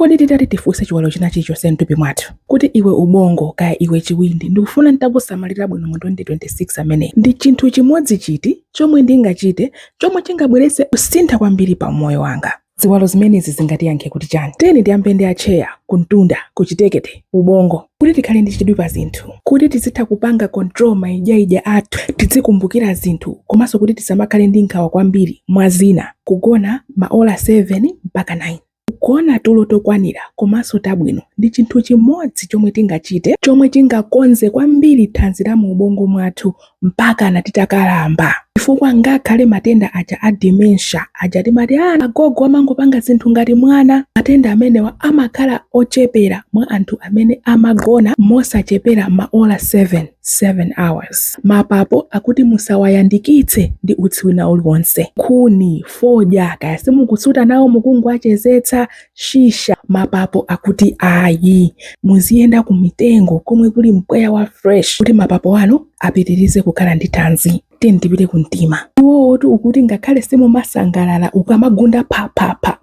Kodi titati tifunse chiwalo china chilichonse mthupi mwathu kuti iwe ubongo kaya iwe chiwindi ndikufuna nditakusamalira bwino mu 2026 amene ndi chinthu chimodzi chiti chomwe ndingachite chomwe chingabweretse kusintha kwambiri pa moyo wanga. Ziwalo zimenezi zingatiyankhe kuti chani? Tiyeni tiyambe ndi acheya, kuntunda, kuchitekete, ubongo, kuti tikhale ndi chidwi pa zinthu, kuti tizitha kupanga control maidyaidya athu, tizikumbukira zinthu, komanso kuti tisamakhale ndi nkhawa kwambiri mwa zina, kugona maola 7 mpaka 9. Kuona tulo tokwanira komanso tabwino ndi chinthu chimodzi chomwe tingachite chomwe chingakonze kwambiri thanzi la mu ubongo mwathu mpaka natitakalamba. Chifukwa ngakhale matenda aja a dementia aja timati agogo amangopanga zinthu ngati mwana, matenda amenewa amakhala ochepera mwa anthu amene amagona mosachepera maola 7 hours. Mapapo akuti musawayandikitse ndi utsi wina uliwonse. Nkhuni, fodya, kaya simukusuta nawo mukungowachezetsa, shisha, mapapo akuti ayi. Muziyenda ku mitengo komwe kuli mpweya wa fresh kuti mapapo anu apitirize kukhala ndi thanzi. Tiyeni ku mtima. Iwotu ukuti ngakhale simumasangalala ukamagunda pa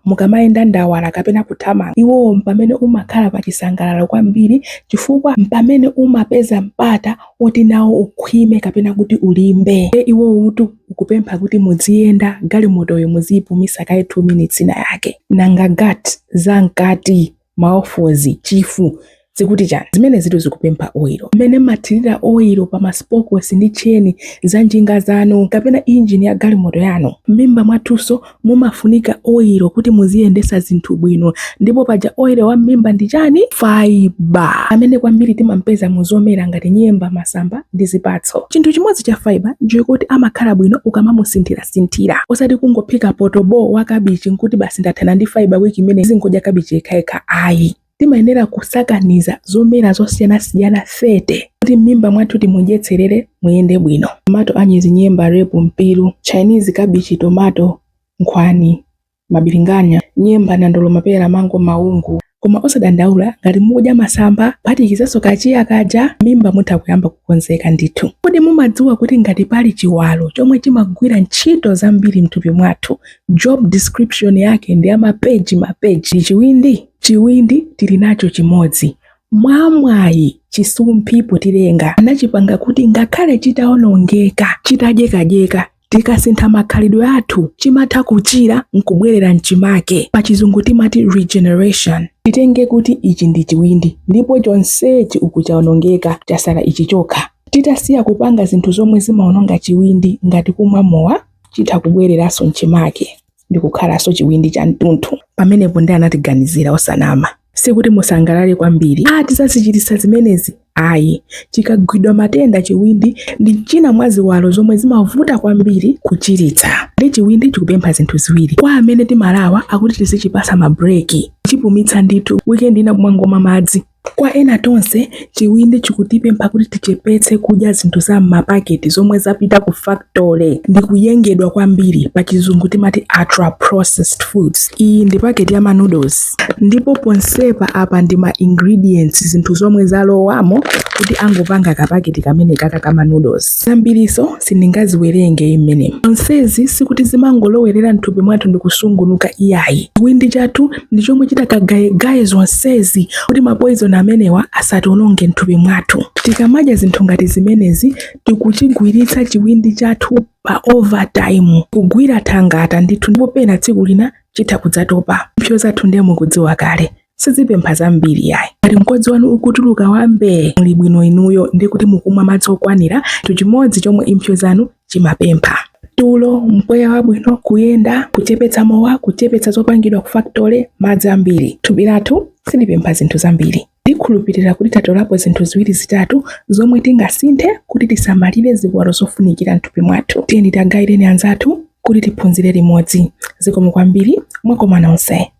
mukamayenda ndawala kapena kuthamanga, iwowo mpamene umakhala pa chisangalalo kwambiri chifukwa mpamene umapeza mpata oti nawo ukhwime kapena kuti ulimbe. Iwotu ukupempha kuti muziyenda galimotoyo muziyipumisa kaye 2 minutes na yake. Nanga gati zankati, maofozi, chifu zikuti chani? Zimene zitu zikupempha oilo. Mmene mathirira oilo pa maspokes ndi cheni za njinga zanu kapena injini ya galimoto yanu. M'mimba mwathuso mumafunika oilo kuti muziyendesa zinthu bwino. Ndipo paja oilo wa m'mimba ndi chani? Fiber. Amene kwambiri timampeza muzomera ngati nyemba, masamba ndi zipatso. Chinthu chimodzi cha fiber ndiyo kuti amakhala bwino ukamamusinthira. Osati kungophika potobo wa kabichi nkuti basi ndathana ndi fiber wiki imene zingodya kabichi yekha ayi. Timayenera kusakaniza zomera zosiyana-siyana fete kuti m'mimba mwathu timudyetserere muyende bwino. Tomato anyezi, nyemba, repu, mpiru, Chinese cabbage, tomato, nkhwani, mabilinganya, nyemba, nandolo, mapera, mango, maungu. Koma osadandaula ngati mukudya masamba phatikizaso kachiya kaja m'mimba mutha kuyamba kukonzeka ndithu. Kodi mumadziwa kuti ngati pali chiwalo chomwe chimagwira ntchito zambiri mthupi mwathu, job description yake ndi mapeji ndi chiwindi? Chiwindi tili nacho chimodzi. Mwamwayi chisumphipo tilenga anachipanga kuti ngakhale chitaonongeka, chitadyekajeka, tikasintha makhalidwe athu chimatha kuchira nkubwerera mchimake. Pa chizungu timati regeneration. Titenge kuti ichi ndi chiwindi ndipo chonsechi uku chaonongeka chasala ichi chokha. Titasiya kupanga zinthu zomwe zimaononga chiwindi ngati kumwa mowa, chitha kubwereranso mchimake ndi kukhalaso chiwindi cha mtunthu. Pamenepo ndi anatiganizira osanama. Sikuti musangalale kwambiri tisazichitisa zimenezi ayi. Chikagwidwa matenda chiwindi ndi china mwa ziwalo zomwe zimavuta kwambiri kuchiritsa. Ndi chiwindi chikupempha zinthu ziwiri. Kwa amene timalawa akuti tizichipasa mabreki, chipumitsa ndithu weekend ina kumangoma madzi. Kwa ena tonse chiwindi chikutipempha kuti tichepetse kudya zinthu za mapaketi zomwe zapita ku factory ndi kuyengedwa kwambiri, pa chizungu timati ultra processed foods. Iyi ndi paketi ya noodles ndipo ponsepa apa ndi ma ingredients, zinthu zomwe zalowamo kuti angopanga kapaketi kamene kama noodles. Zambiriso sindingaziwerenge imene. Onsezi sikuti zimangolowerera mthupi mwathu ndi kusungunuka iyayi. Chiwindi chathu ndi chomwe chitakagaye zonsezi kuti mapoison amenewa asationonge mthupi mwathu. Tikamadya zinthu ngati zimenezi tikuchigwiritsa chiwindi chathu pa overtime, kugwira thangata ndithu, ndipo pena tsiku lina chitha kudzatopa. Mpsyo zathu ndiye mukudziwa kale, sizipempha zambiri yayi. Ngati mkodzi wanu ukutuluka wambe muli bwino inuyo ndi kuti mukumwa madzi okwanira, chimodzi chomwe impsyo zanu chimapempha. Tulo, mpweya wabwino, kuyenda, kuchepetsa mowa, kuchepetsa zopangidwa ku factory, madzi ambiri. Thupi lathu silipempha zinthu zambiri. Ndikhulupirira kuti tatolapo zinthu ziwiri zitatu zomwe tingasinthe kuti tisamalire ziwalo zofunikira mthupi mwathu. Tiyeni tagaireni anzathu kuti tiphunzire limodzi. Zikomo kwambiri, mwakoma nonse.